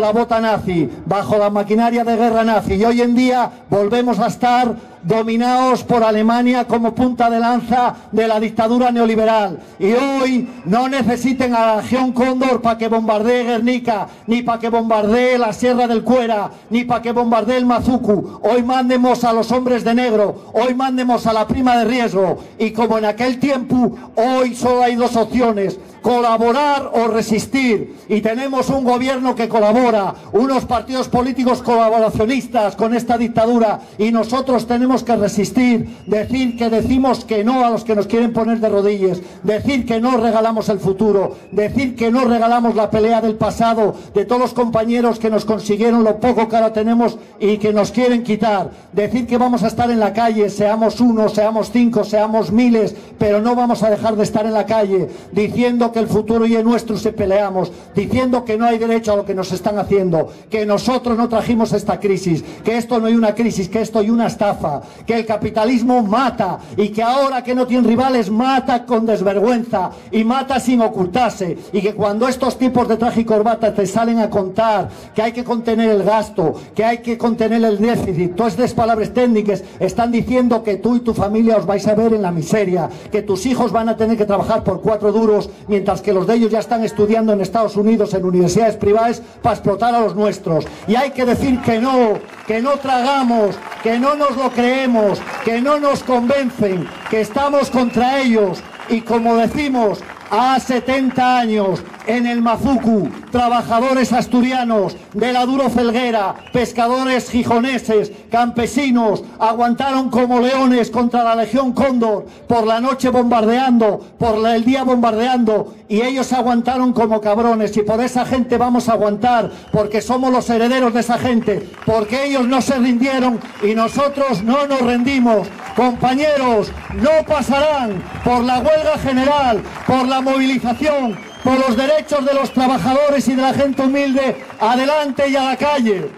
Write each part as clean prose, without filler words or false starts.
la bota nazi, bajo la maquinaria de guerra nazi, y hoy en día volvemos a estar dominados por Alemania como punta de lanza de la dictadura neoliberal. Y hoy no necesiten a la Legión Cóndor para que bombardee Guernica, ni para que bombardee la Sierra del Cuera, ni para que bombardee el Mazucu. Hoy mandemos a los hombres de negro, hoy mandemos a la prima de riesgo. Y como en aquel tiempo, hoy solo hay dos opciones: colaborar o resistir. Y tenemos un gobierno que colabora, unos partidos políticos colaboracionistas con esta dictadura, y nosotros tenemos que resistir, decir que decimos que no a los que nos quieren poner de rodillas, decir que no regalamos el futuro, decir que no regalamos la pelea del pasado de todos los compañeros que nos consiguieron lo poco que ahora tenemos y que nos quieren quitar, decir que vamos a estar en la calle, seamos uno, seamos 5, seamos miles, pero no vamos a dejar de estar en la calle diciendo que el futuro ya es nuestro si peleamos, diciendo que no hay derecho a lo que nos están haciendo, que nosotros no trajimos esta crisis, que esto no hay una crisis, que esto hay una estafa, que el capitalismo mata y que ahora que no tiene rivales mata con desvergüenza y mata sin ocultarse, y que cuando estos tipos de traje y corbata te salen a contar que hay que contener el gasto, que hay que contener el déficit, todas estas palabras técnicas están diciendo que tú y tu familia os vais a ver en la miseria, que tus hijos van a tener que trabajar por 4 duros mientras que los de ellos ya están estudiando en Estados Unidos en universidades privadas para explotar a los nuestros. Y hay que decir que no tragamos, que no nos lo creemos, que no nos convencen, que estamos contra ellos. Y como decimos, a 70 años en el Mazucu, trabajadores asturianos de la Duro Felguera, pescadores gijoneses, campesinos, aguantaron como leones contra la Legión Cóndor, por la noche bombardeando, por el día bombardeando, y ellos aguantaron como cabrones, y por esa gente vamos a aguantar, porque somos los herederos de esa gente, porque ellos no se rindieron y nosotros no nos rendimos. Compañeros, no pasarán por la huelga general, por la movilización, por los derechos de los trabajadores y de la gente humilde. Adelante y a la calle.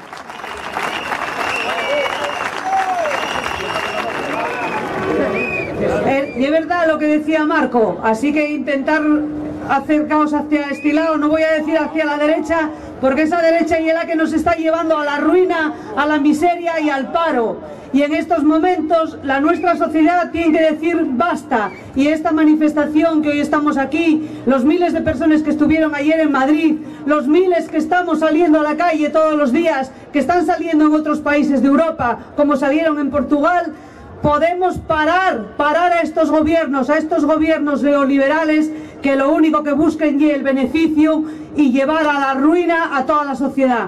De verdad lo que decía Marco, así que intentar acercaos hacia este lado, no voy a decir hacia la derecha, porque esa derecha es la que nos está llevando a la ruina, a la miseria y al paro. Y en estos momentos nuestra sociedad tiene que decir basta. Y esta manifestación que hoy estamos aquí, los miles de personas que estuvieron ayer en Madrid, los miles que estamos saliendo a la calle todos los días, que están saliendo en otros países de Europa, como salieron en Portugal, podemos parar a estos gobiernos neoliberales que lo único que busquen es el beneficio y llevar a la ruina a toda la sociedad.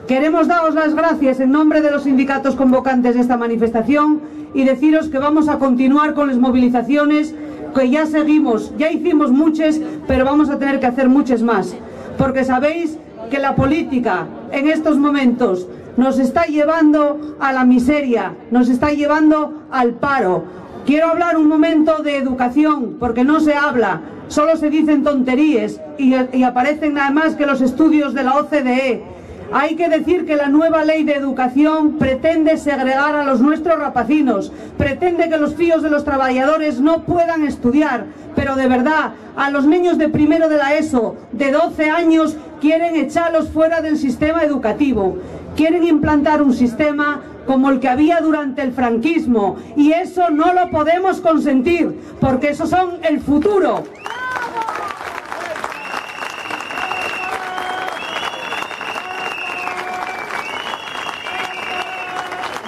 Queremos daros las gracias en nombre de los sindicatos convocantes de esta manifestación y deciros que vamos a continuar con las movilizaciones, que ya seguimos, ya hicimos muchas, pero vamos a tener que hacer muchas más, porque sabéis que la política en estos momentos nos está llevando a la miseria, nos está llevando al paro. Quiero hablar un momento de educación, porque no se habla, solo se dicen tonterías y aparecen nada más que los estudios de la OCDE. Hay que decir que la nueva ley de educación pretende segregar a los nuestros rapacinos, pretende que los fíos de los trabajadores no puedan estudiar, pero de verdad, a los niños de primero de la ESO, de 12 años, quieren echarlos fuera del sistema educativo. Quieren implantar un sistema como el que había durante el franquismo, y eso no lo podemos consentir, porque esos son el futuro.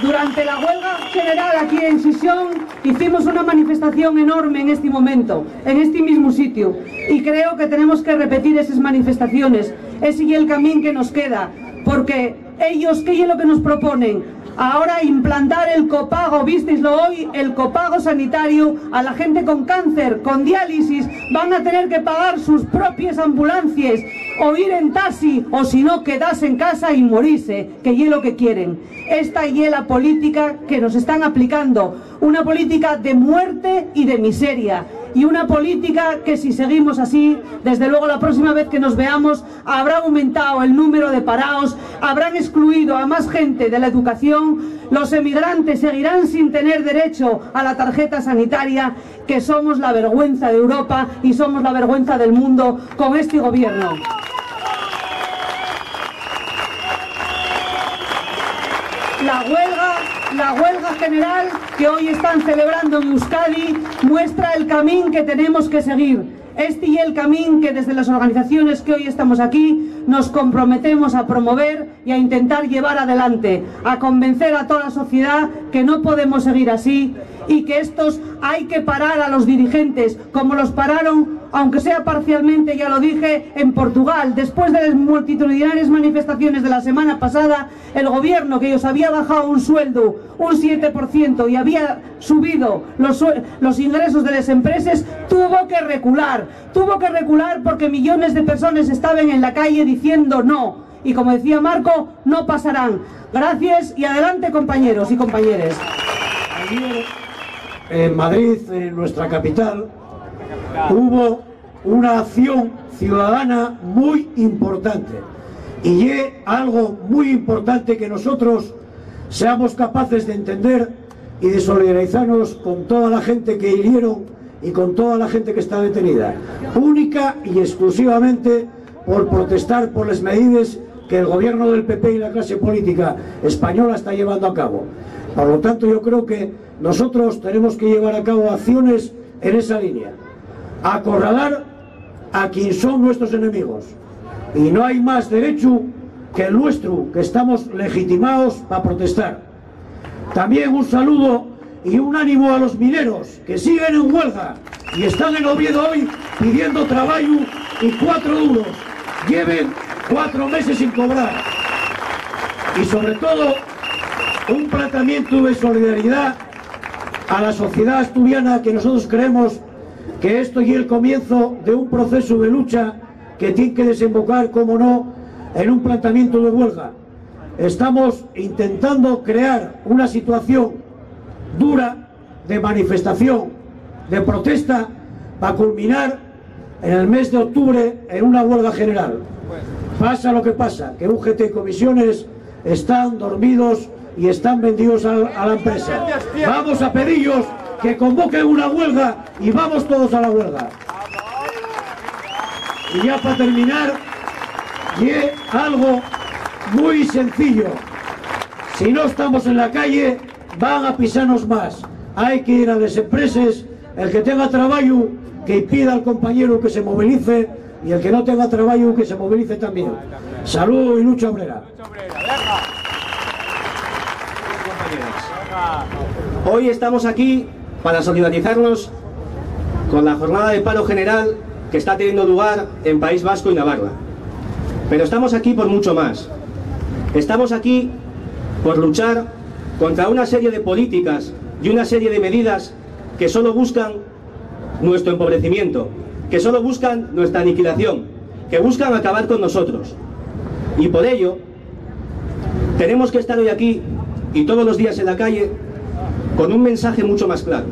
Durante la huelga general aquí en Sisión hicimos una manifestación enorme en este momento, en este mismo sitio, y creo que tenemos que repetir esas manifestaciones. Ese es el camino que nos queda, porque ellos, ¿qué es lo que nos proponen? Ahora implantar el copago, visteislo hoy, el copago sanitario a la gente con cáncer, con diálisis, van a tener que pagar sus propias ambulancias, o ir en taxi, o si no, quedarse en casa y morirse, que es lo que quieren. Esta es la política que nos están aplicando, una política de muerte y de miseria, y una política que si seguimos así, desde luego la próxima vez que nos veamos, habrá aumentado el número de parados, habrán excluido a más gente de la educación, los emigrantes seguirán sin tener derecho a la tarjeta sanitaria, que somos la vergüenza de Europa y somos la vergüenza del mundo con este gobierno. general que hoy están celebrando en Euskadi muestra el camino que tenemos que seguir. Este y el camino que desde las organizaciones que hoy estamos aquí nos comprometemos a promover y a intentar llevar adelante, a convencer a toda la sociedad que no podemos seguir así y que estos hay que parar a los dirigentes como los pararon, aunque sea parcialmente, ya lo dije, en Portugal. Después de las multitudinarias manifestaciones de la semana pasada, el gobierno, que os había bajado un sueldo un 7% y había subido los ingresos de las empresas, tuvo que recular porque millones de personas estaban en la calle diciendo no. Y como decía Marco, no pasarán. Gracias y adelante, compañeros y compañeras. Ayer en Madrid, en nuestra capital, hubo una acción ciudadana muy importante y es algo muy importante que nosotros seamos capaces de entender y de solidarizarnos con toda la gente que hirieron y con toda la gente que está detenida, única y exclusivamente por protestar por las medidas que el gobierno del PP y la clase política española está llevando a cabo. Por lo tanto, yo creo que nosotros tenemos que llevar a cabo acciones en esa línea. Acorralar a quien son nuestros enemigos. Y no hay más derecho que el nuestro, que estamos legitimados para protestar. También un saludo y un ánimo a los mineros que siguen en huelga y están en Oviedo hoy pidiendo trabajo y 4 duros. Lleven 4 meses sin cobrar. Y sobre todo, un planteamiento de solidaridad a la sociedad asturiana, que nosotros creemos que esto es el comienzo de un proceso de lucha que tiene que desembocar, como no, en un planteamiento de huelga. Estamos intentando crear una situación dura de manifestación, de protesta, para culminar en el mes de octubre en una huelga general. Pasa lo que pasa, que UGT y comisiones están dormidos y están vendidos a la empresa. Vamos a pedirlos que convoquen una huelga y vamos todos a la huelga. Y ya para terminar, y algo muy sencillo. Si no estamos en la calle, van a pisarnos más. Hay que ir a las empresas, el que tenga trabajo, que pida al compañero que se movilice, y el que no tenga trabajo, que se movilice también. Salud y lucha obrera. Hoy estamos aquí para solidarizarnos con la jornada de paro general que está teniendo lugar en País Vasco y Navarra. Pero estamos aquí por mucho más. Estamos aquí por luchar contra una serie de políticas y una serie de medidas que solo buscan nuestro empobrecimiento, que solo buscan nuestra aniquilación, que buscan acabar con nosotros. Y por ello, tenemos que estar hoy aquí y todos los días en la calle con un mensaje mucho más claro.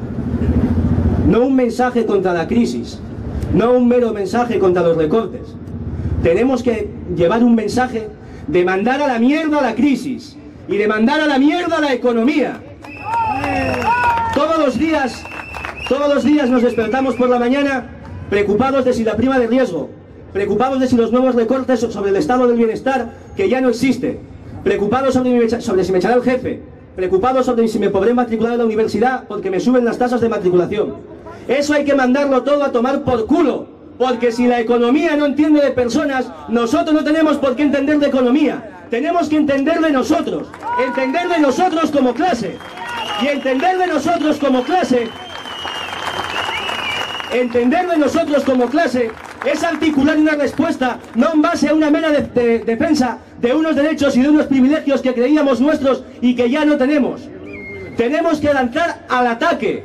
No un mensaje contra la crisis, no un mero mensaje contra los recortes. Tenemos que llevar un mensaje de mandar a la mierda la crisis y de mandar a la mierda la economía. Todos los días nos despertamos por la mañana preocupados de si la prima de riesgo, preocupados de si los nuevos recortes sobre el estado del bienestar, que ya no existe, preocupados sobre si me echará el jefe, preocupados sobre si me podré matricular en la universidad porque me suben las tasas de matriculación. Eso hay que mandarlo todo a tomar por culo, porque si la economía no entiende de personas, nosotros no tenemos por qué entender de economía. Tenemos que entender de nosotros como clase. Y entender de nosotros como clase es articular una respuesta no en base a una mera defensa de unos derechos y de unos privilegios que creíamos nuestros y que ya no tenemos. Tenemos que lanzar al ataque,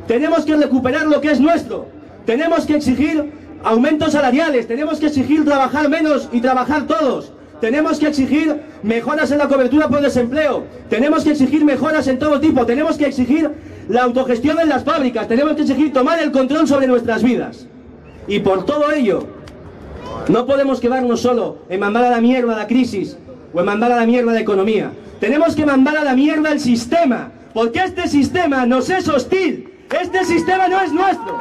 tenemos que recuperar lo que es nuestro, tenemos que exigir aumentos salariales, tenemos que exigir trabajar menos y trabajar todos, tenemos que exigir mejoras en la cobertura por desempleo, tenemos que exigir mejoras en todo tipo, tenemos que exigir la autogestión en las fábricas, tenemos que exigir tomar el control sobre nuestras vidas. Y por todo ello, no podemos quedarnos solo en mandar a la mierda la crisis o en mandar a la mierda la economía. Tenemos que mandar a la mierda el sistema, porque este sistema nos es hostil, este sistema no es nuestro,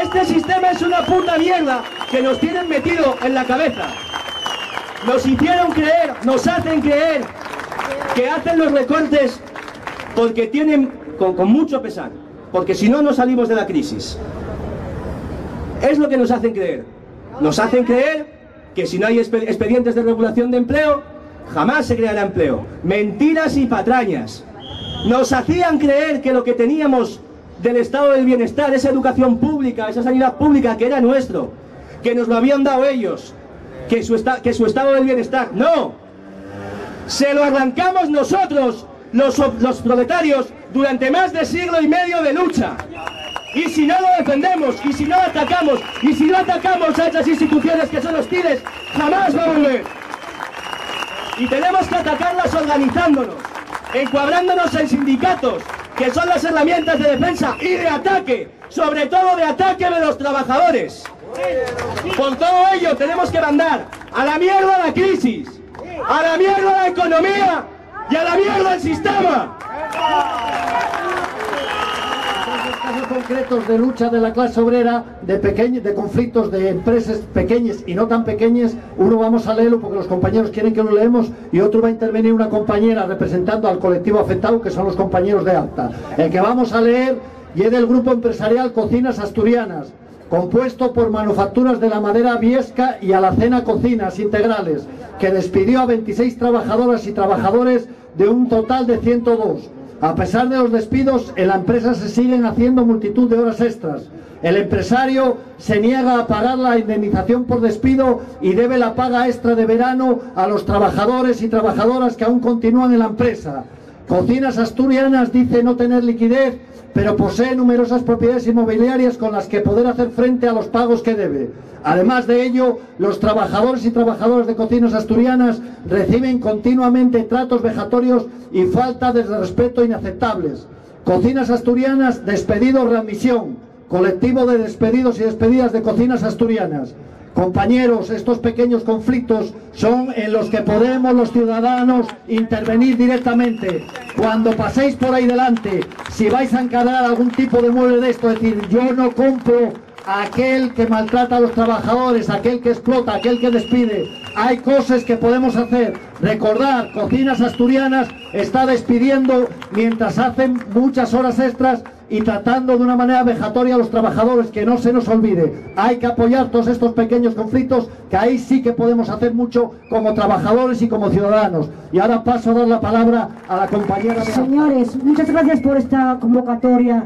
este sistema es una puta mierda que nos tienen metido en la cabeza. Nos hicieron creer, nos hacen creer que hacen los recortes porque tienen, con mucho pesar, porque si no, no salimos de la crisis. Es lo que nos hacen creer. Nos hacen creer que si no hay expedientes de regulación de empleo, jamás se creará empleo. Mentiras y patrañas. Nos hacían creer que lo que teníamos del estado del bienestar, esa educación pública, esa sanidad pública que era nuestro, que nos lo habían dado ellos, que su estado del bienestar, no, se lo arrancamos nosotros, los proletarios, durante más de siglo y medio de lucha. Y si no lo defendemos, y si no atacamos, y si no atacamos a esas instituciones que son hostiles, jamás va a volver. Y tenemos que atacarlas organizándonos, encuadrándonos en sindicatos, que son las herramientas de defensa y de ataque, sobre todo de ataque de los trabajadores. Por todo ello tenemos que mandar a la mierda la crisis, a la mierda la economía y a la mierda el sistema. Casos concretos de lucha de la clase obrera, de conflictos de empresas pequeñas y no tan pequeñas, uno vamos a leerlo porque los compañeros quieren que lo leemos y otro va a intervenir una compañera representando al colectivo afectado, que son los compañeros de ACTA. El que vamos a leer y es del grupo empresarial Cocinas Asturianas, compuesto por Manufacturas de la Madera Viesca y Alacena Cocinas Integrales, que despidió a 26 trabajadoras y trabajadores de un total de 102. A pesar de los despidos, en la empresa se siguen haciendo multitud de horas extras. El empresario se niega a pagar la indemnización por despido y debe la paga extra de verano a los trabajadores y trabajadoras que aún continúan en la empresa. Cocinas Asturianas dice no tener liquidez, pero posee numerosas propiedades inmobiliarias con las que poder hacer frente a los pagos que debe. Además de ello, los trabajadores y trabajadoras de Cocinas Asturianas reciben continuamente tratos vejatorios y falta de respeto inaceptables. Cocinas Asturianas, despedido readmisión, colectivo de despedidos y despedidas de Cocinas Asturianas. Compañeros, estos pequeños conflictos son en los que podemos los ciudadanos intervenir directamente. Cuando paséis por ahí delante, si vais a encargar algún tipo de mueble de esto, es decir, yo no compro a aquel que maltrata a los trabajadores, aquel que explota, aquel que despide. Hay cosas que podemos hacer. Recordar, Cocinas Asturianas está despidiendo mientras hacen muchas horas extras y tratando de una manera vejatoria a los trabajadores, que no se nos olvide. Hay que apoyar todos estos pequeños conflictos, que ahí sí que podemos hacer mucho como trabajadores y como ciudadanos. Y ahora paso a dar la palabra a la compañera. Señores, muchas gracias por esta convocatoria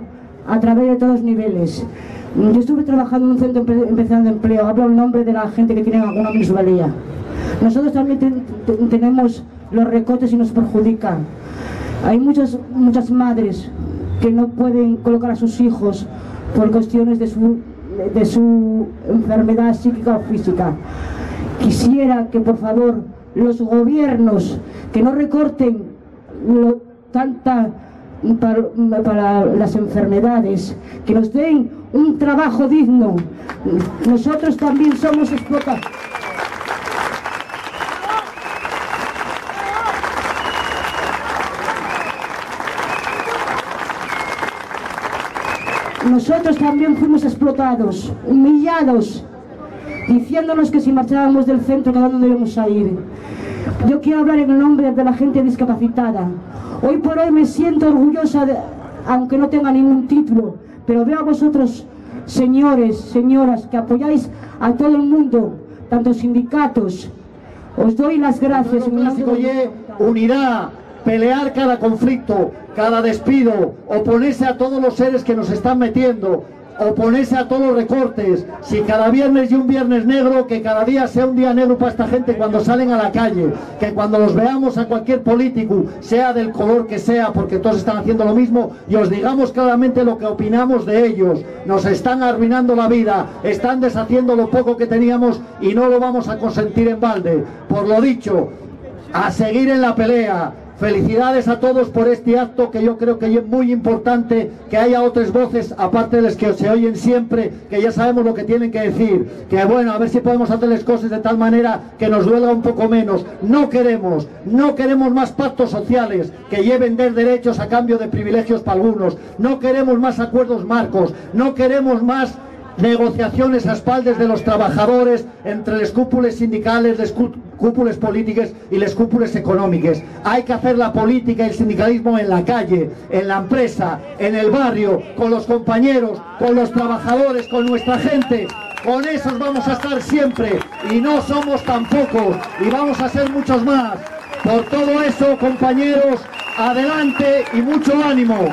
a través de todos los niveles. Yo estuve trabajando en un centro especial de empleo, hablo en nombre de la gente que tiene alguna minusvalía. Nosotros también tenemos los recortes y nos perjudican. Hay muchas madres que no pueden colocar a sus hijos por cuestiones de su enfermedad psíquica o física. Quisiera que por favor los gobiernos que no recorten para las enfermedades, que nos den un trabajo digno. Nosotros también somos explotados. Nosotros también fuimos explotados, humillados, diciéndonos que si marchábamos del centro, ¿a dónde debemos ir? Yo quiero hablar en el nombre de la gente discapacitada. Hoy por hoy me siento orgullosa, aunque no tenga ningún título, pero veo a vosotros, señores, señoras, que apoyáis a todo el mundo, tanto sindicatos. Os doy las gracias. Unidad, pelear cada conflicto, cada despido, oponerse a todos los seres que nos están metiendo, oponerse a todos los recortes. Si cada viernes y un viernes negro, que cada día sea un día negro para esta gente cuando salen a la calle, que cuando los veamos a cualquier político, sea del color que sea, porque todos están haciendo lo mismo, y os digamos claramente lo que opinamos de ellos. Nos están arruinando la vida, están deshaciendo lo poco que teníamos y no lo vamos a consentir en balde. Por lo dicho, a seguir en la pelea. Felicidades a todos por este acto, que yo creo que es muy importante que haya otras voces, aparte de las que se oyen siempre, que ya sabemos lo que tienen que decir. Que bueno, a ver si podemos hacerles cosas de tal manera que nos duela un poco menos. No queremos más pactos sociales que lleven de derechos a cambio de privilegios para algunos. No queremos más acuerdos marcos. No queremos más negociaciones a espaldes de los trabajadores entre les cúpules sindicales, les cúpules políticas y les cúpules econòmiques. Hay que hacer la política y el sindicalismo en la calle, en la empresa, en el barrio, con los compañeros, con los trabajadores, con nuestra gente. Con esos vamos a estar siempre, y no somos tan pocos, y vamos a ser muchos más. Por todo eso, compañeros, adelante y mucho ánimo.